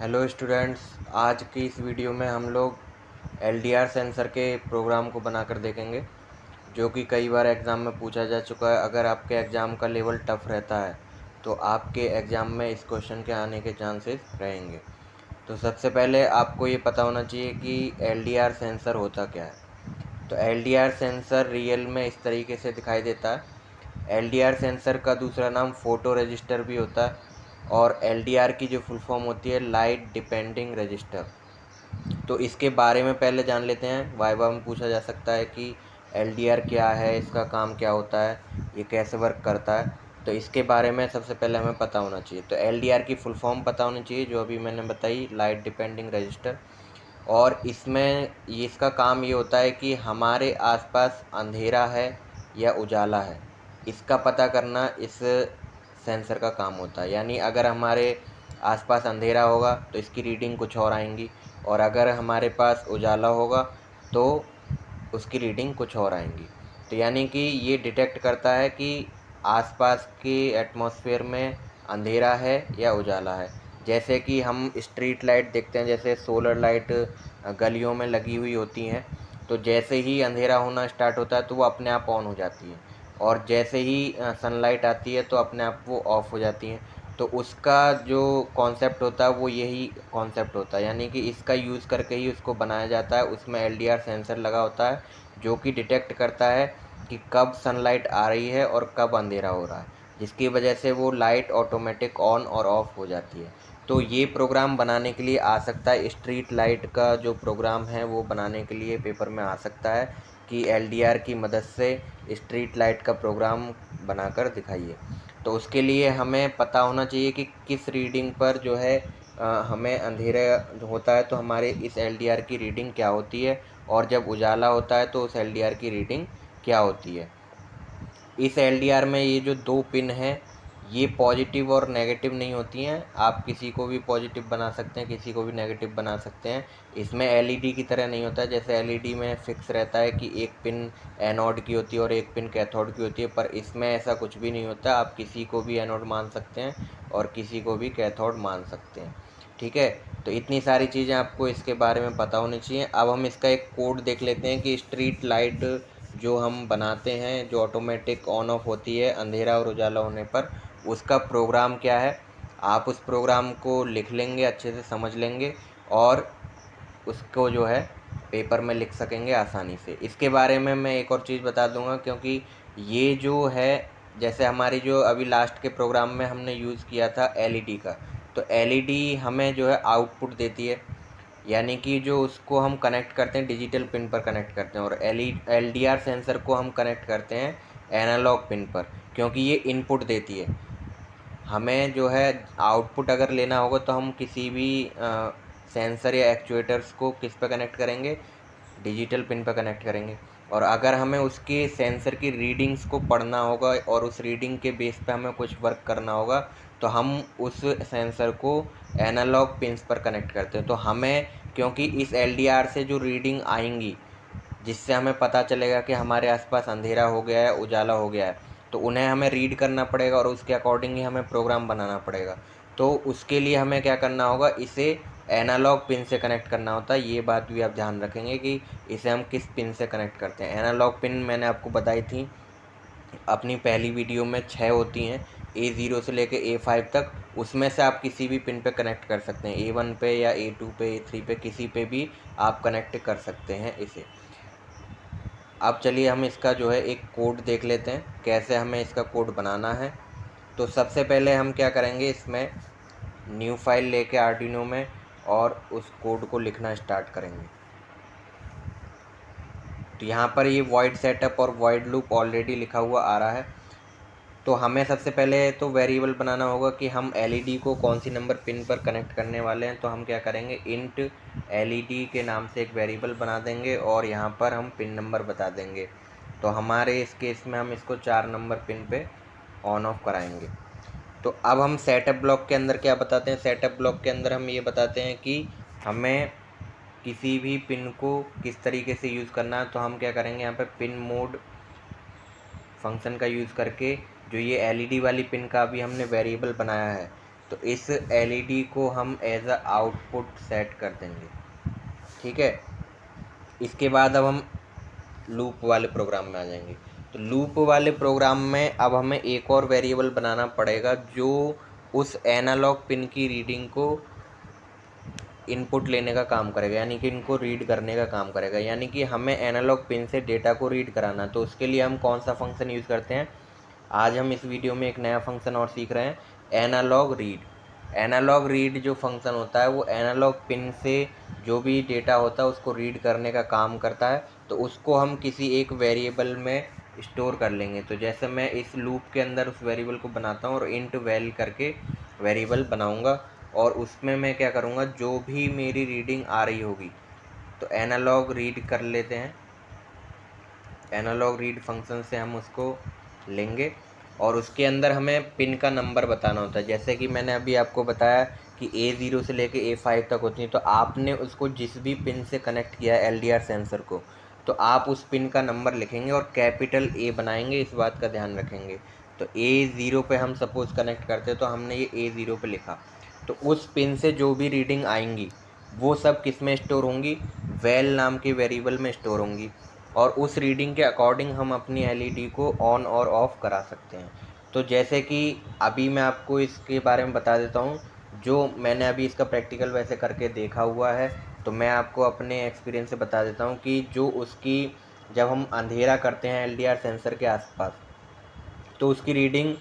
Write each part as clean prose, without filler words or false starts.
Hello students, आज की इस वीडियो में हम लोग एलडीआर सेंसर के प्रोग्राम को बनाकर देखेंगे, जो कि कई बार एग्ज़ाम में पूछा जा चुका है। अगर आपके एग्ज़ाम का लेवल टफ़ रहता है तो आपके एग्ज़ाम में इस क्वेश्चन के आने के चांसेस रहेंगे। तो सबसे पहले आपको ये पता होना चाहिए कि एलडीआर सेंसर होता क्या है। तो एलडीआर सेंसर रियल में इस तरीके से दिखाई देता है। एलडीआर सेंसर का दूसरा नाम फ़ोटो रजिस्टर भी होता है, और एलडीआर की जो फुल फॉर्म होती है लाइट डिपेंडिंग रजिस्टर। तो इसके बारे में पहले जान लेते हैं। वाइवा में पूछा जा सकता है कि एलडीआर क्या है, इसका काम क्या होता है, ये कैसे वर्क करता है। तो इसके बारे में सबसे पहले हमें पता होना चाहिए। तो एलडीआर की फुल फॉर्म पता होनी चाहिए, जो अभी मैंने बताई, लाइट डिपेंडिंग रजिस्टर। और इसमें इसका काम ये होता है कि हमारे आसपास अंधेरा है या उजाला है, इसका पता करना इस सेंसर का काम होता है। यानी अगर हमारे आसपास अंधेरा होगा तो इसकी रीडिंग कुछ और आएंगी, और अगर हमारे पास उजाला होगा तो उसकी रीडिंग कुछ और आएंगी। तो यानी कि ये डिटेक्ट करता है कि आसपास के एटमॉस्फेयर में अंधेरा है या उजाला है। जैसे कि हम स्ट्रीट लाइट देखते हैं, जैसे सोलर लाइट गलियों में लगी हुई होती हैं, तो जैसे ही अंधेरा होना स्टार्ट होता है तो वो अपने आप ऑन हो जाती है, और जैसे ही सनलाइट आती है तो अपने आप वो ऑफ हो जाती हैं। तो उसका जो कॉन्सेप्ट होता है वो यही कॉन्सेप्ट होता है, यानी कि इसका यूज़ करके ही उसको बनाया जाता है। उसमें एलडीआर सेंसर लगा होता है, जो कि डिटेक्ट करता है कि कब सनलाइट आ रही है और कब अंधेरा हो रहा है, जिसकी वजह से वो लाइट ऑटोमेटिक ऑन और ऑफ हो जाती है। तो ये प्रोग्राम बनाने के लिए आ सकता है, स्ट्रीट लाइट का जो प्रोग्राम है वो बनाने के लिए पेपर में आ सकता है कि एलडीआर की मदद से स्ट्रीट लाइट का प्रोग्राम बनाकर दिखाइए। तो उसके लिए हमें पता होना चाहिए कि किस रीडिंग पर जो है हमें अंधेरा जो होता है तो हमारे इस एलडीआर की रीडिंग क्या होती है, और जब उजाला होता है तो उस एलडीआर की रीडिंग क्या होती है। इस एलडीआर में ये जो दो पिन हैं, ये पॉजिटिव और नेगेटिव नहीं होती हैं। आप किसी को भी पॉजिटिव बना सकते हैं, किसी को भी नेगेटिव बना सकते हैं। इसमें एलईडी की तरह नहीं होता है, जैसे एलईडी में फिक्स रहता है कि एक पिन एनोड की होती है और एक पिन कैथोड की होती है, पर इसमें ऐसा कुछ भी नहीं होता। आप किसी को भी एनोड मान सकते हैं और किसी को भी कैथोड मान सकते हैं। ठीक है, तो इतनी सारी चीज़ें आपको इसके बारे में पता होनी चाहिए। अब हम इसका एक कोड देख लेते हैं कि स्ट्रीट लाइट जो हम बनाते हैं, जो ऑटोमेटिक ऑन ऑफ होती है अंधेरा और उजाला होने पर, उसका प्रोग्राम क्या है। आप उस प्रोग्राम को लिख लेंगे, अच्छे से समझ लेंगे, और उसको जो है पेपर में लिख सकेंगे आसानी से। इसके बारे में मैं एक और चीज़ बता दूंगा, क्योंकि ये जो है, जैसे हमारी जो अभी लास्ट के प्रोग्राम में हमने यूज़ किया था एलईडी का, तो एलईडी हमें जो है आउटपुट देती है, यानी कि जो उसको हम कनेक्ट करते हैं डिजिटल पिन पर कनेक्ट करते हैं, और एलडीआर सेंसर को हम कनेक्ट करते हैं एनालॉग पिन पर, क्योंकि ये इनपुट देती है। हमें जो है आउटपुट अगर लेना होगा तो हम किसी भी सेंसर या एक्चुएटर्स को किस पे कनेक्ट करेंगे, डिजिटल पिन पर कनेक्ट करेंगे। और अगर हमें उसके सेंसर की रीडिंग्स को पढ़ना होगा और उस रीडिंग के बेस पे हमें कुछ वर्क करना होगा, तो हम उस सेंसर को एनालॉग पिन्स पर कनेक्ट करते हैं। तो हमें, क्योंकि इस एलडीआर से जो रीडिंग आएंगी, जिससे हमें पता चलेगा कि हमारे आसपास अंधेरा हो गया है, उजाला हो गया है, तो उन्हें हमें रीड करना पड़ेगा और उसके अकॉर्डिंग ही हमें प्रोग्राम बनाना पड़ेगा। तो उसके लिए हमें क्या करना होगा, इसे एनालॉग पिन से कनेक्ट करना होता है। ये बात भी आप ध्यान रखेंगे कि इसे हम किस पिन से कनेक्ट करते हैं। एनालॉग पिन मैंने आपको बताई थी अपनी पहली वीडियो में, 6 होती हैं, A0 से लेकर A5 तक। उसमें से आप किसी भी पिन पे कनेक्ट कर सकते हैं, A1 पे या A2 पे, A3 पे, किसी पे भी आप कनेक्ट कर सकते हैं इसे। अब चलिए हम इसका जो है एक कोड देख लेते हैं, कैसे हमें इसका कोड बनाना है। तो सबसे पहले हम क्या करेंगे, इसमें न्यू फाइल लेके आर्डिनो में, और उस कोड को लिखना स्टार्ट करेंगे। तो यहाँ पर ये वॉइड सेटअप और वॉइड लूप ऑलरेडी लिखा हुआ आ रहा है। तो हमें सबसे पहले तो वेरिएबल बनाना होगा कि हम एलईडी को कौन सी नंबर पिन पर कनेक्ट करने वाले हैं। तो हम क्या करेंगे, इंट एलईडी के नाम से एक वेरिएबल बना देंगे, और यहाँ पर हम पिन नंबर बता देंगे। तो हमारे इस केस में हम इसको 4 नंबर पिन पे ऑन ऑफ कराएंगे। तो अब हम सेटअप ब्लॉक के अंदर क्या बताते हैं, सेटअप ब्लॉक के अंदर हम ये बताते हैं कि हमें किसी भी पिन को किस तरीके से यूज़ करना है। तो हम क्या करेंगे, यहाँ पे पिन मोड फंक्शन का यूज़ करके, जो ये एलईडी वाली पिन का अभी हमने वेरिएबल बनाया है, तो इस एलईडी को हम एज अ आउटपुट सेट कर देंगे। ठीक है, इसके बाद अब हम लूप वाले प्रोग्राम में आ जाएंगे। तो लूप वाले प्रोग्राम में अब हमें एक और वेरिएबल बनाना पड़ेगा जो उस एनालॉग पिन की रीडिंग को इनपुट लेने का काम करेगा, यानी कि इनको रीड करने का काम करेगा। यानी कि हमें एनालॉग पिन से डेटा को रीड कराना। तो उसके लिए हम कौन सा फंक्शन यूज़ करते हैं, आज हम इस वीडियो में एक नया फंक्शन और सीख रहे हैं, एनालॉग रीड। एनालॉग रीड जो फंक्शन होता है वो एनालॉग पिन से जो भी डेटा होता है उसको रीड करने का काम करता है। तो उसको हम किसी एक वेरिएबल में स्टोर कर लेंगे। तो जैसे मैं इस लूप के अंदर उस वेरिएबल को बनाता हूँ और इंट वैल करके वेरिएबल बनाऊँगा, और उसमें मैं क्या करूँगा, जो भी मेरी रीडिंग आ रही होगी तो एनालॉग रीड कर लेते हैं। एनालॉग रीड फंक्शन से हम उसको लेंगे और उसके अंदर हमें पिन का नंबर बताना होता है। जैसे कि मैंने अभी आपको बताया कि A0 से लेके A5 तक होती है, तो आपने उसको जिस भी पिन से कनेक्ट किया है LDR सेंसर को, तो आप उस पिन का नंबर लिखेंगे और कैपिटल A बनाएंगे, इस बात का ध्यान रखेंगे। तो A0 पे हम सपोज़ कनेक्ट करते तो हमने ये A0 पे लिखा, तो उस पिन से जो भी रीडिंग आएंगी वो सब किस में स्टोर होंगी, वैल नाम के वेरिएबल में स्टोर होंगी, और उस रीडिंग के अकॉर्डिंग हम अपनी एलईडी को ऑन और ऑफ़ करा सकते हैं। तो जैसे कि अभी मैं आपको इसके बारे में बता देता हूँ, जो मैंने अभी इसका प्रैक्टिकल वैसे करके देखा हुआ है, तो मैं आपको अपने एक्सपीरियंस से बता देता हूँ कि जो उसकी जब हम अंधेरा करते हैं एलडीआर सेंसर के आसपास, तो उसकी रीडिंग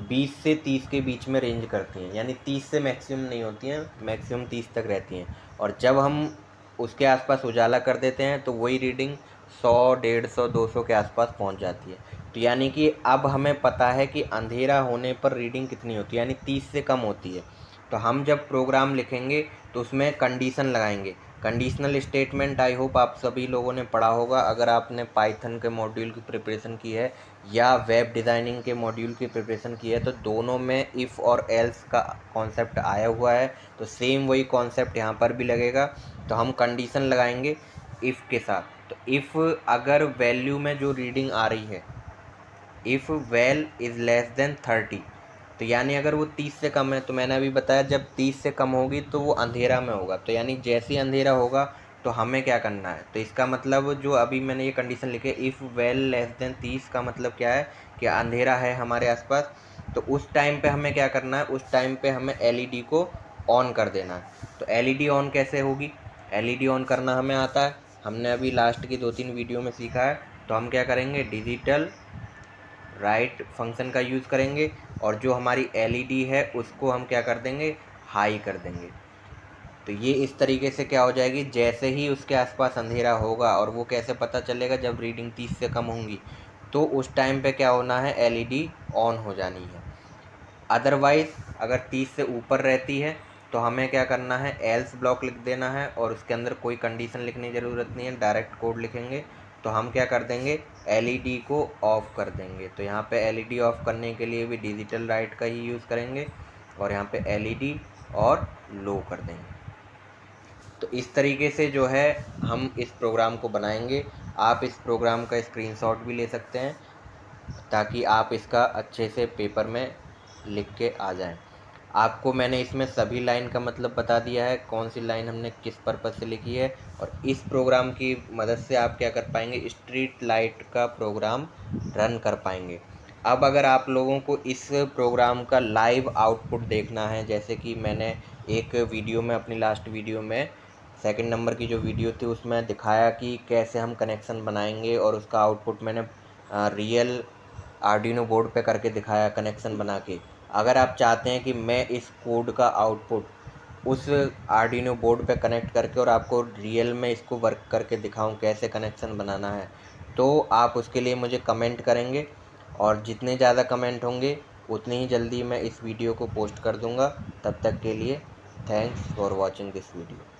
20 से 30 के बीच में रेंज करती हैं, यानी 30 से मैक्सिमम नहीं होती हैं, मैक्सिमम 30 तक रहती हैं। और जब हम उसके आसपास उजाला कर देते हैं तो वही रीडिंग 100, 150, 200 के आसपास पहुंच जाती है। तो यानी कि अब हमें पता है कि अंधेरा होने पर रीडिंग कितनी होती है, यानी 30 से कम होती है। तो हम जब प्रोग्राम लिखेंगे तो उसमें कंडीशन लगाएंगे। कंडीशनल स्टेटमेंट आई होप आप सभी लोगों ने पढ़ा होगा, अगर आपने पाइथन के मॉड्यूल की प्रिपरेशन की है या वेब डिज़ाइनिंग के मॉड्यूल की प्रिपरेशन की है, तो दोनों में इफ़ और एल्स का कॉन्सेप्ट आया हुआ है। तो सेम वही कॉन्सेप्ट यहाँ पर भी लगेगा। तो हम कंडीशन लगाएंगे इफ़ के साथ। तो इफ़ अगर वैल्यू में जो रीडिंग आ रही है, if well is less than 30, तो यानी अगर वो 30 से कम है, तो मैंने अभी बताया जब 30 से कम होगी तो वो अंधेरा में होगा। तो यानी जैसे ही अंधेरा होगा तो हमें क्या करना है, तो इसका मतलब जो अभी मैंने ये कंडीशन लिखी है इफ़ वेल लेस देन 30 का मतलब क्या है कि अंधेरा है हमारे आसपास। तो उस टाइम पे हमें क्या करना है, उस टाइम पे हमें एलईडी को ऑन कर देना है। तो एलईडी ऑन कैसे होगी, एलईडी ऑन करना हमें आता है, हमने अभी लास्ट की 2-3 वीडियो में सीखा है। तो हम क्या करेंगे, डिजिटल राइट फंक्शन का यूज़ करेंगे और जो हमारी एलईडी है उसको हम क्या कर देंगे, हाई कर देंगे। तो ये इस तरीके से क्या हो जाएगी, जैसे ही उसके आसपास अंधेरा होगा, और वो कैसे पता चलेगा, जब रीडिंग 30 से कम होंगी तो उस टाइम पे क्या होना है, एलईडी ऑन हो जानी है। अदरवाइज़ अगर 30 से ऊपर रहती है तो हमें क्या करना है, एल्स ब्लॉक लिख देना है और उसके अंदर कोई कंडीशन लिखने की ज़रूरत नहीं है, डायरेक्ट कोड लिखेंगे। तो हम क्या कर देंगे, एलईडी को ऑफ़ कर देंगे। तो यहाँ पे एलईडी ऑफ़ करने के लिए भी डिजिटल राइट का ही यूज़ करेंगे और यहाँ पे एलईडी और लो कर देंगे। तो इस तरीके से जो है हम इस प्रोग्राम को बनाएंगे। आप इस प्रोग्राम का स्क्रीनशॉट भी ले सकते हैं ताकि आप इसका अच्छे से पेपर में लिख के आ जाएं। आपको मैंने इसमें सभी लाइन का मतलब बता दिया है, कौन सी लाइन हमने किस पर्पज़ से लिखी है, और इस प्रोग्राम की मदद से आप क्या कर पाएंगे, स्ट्रीट लाइट का प्रोग्राम रन कर पाएंगे। अब अगर आप लोगों को इस प्रोग्राम का लाइव आउटपुट देखना है, जैसे कि मैंने एक वीडियो में, अपनी लास्ट वीडियो में, सेकंड नंबर की जो वीडियो थी उसमें दिखाया कि कैसे हम कनेक्शन बनाएंगे, और उसका आउटपुट मैंने रियल आर्डिनो बोर्ड पे करके दिखाया कनेक्शन बना के। अगर आप चाहते हैं कि मैं इस कोड का आउटपुट उस आर्डिनो बोर्ड पे कनेक्ट करके और आपको रियल में इसको वर्क करके दिखाऊं कैसे कनेक्शन बनाना है, तो आप उसके लिए मुझे कमेंट करेंगे, और जितने ज़्यादा कमेंट होंगे उतनी ही जल्दी मैं इस वीडियो को पोस्ट कर दूंगा। तब तक के लिए thanks for watching this video.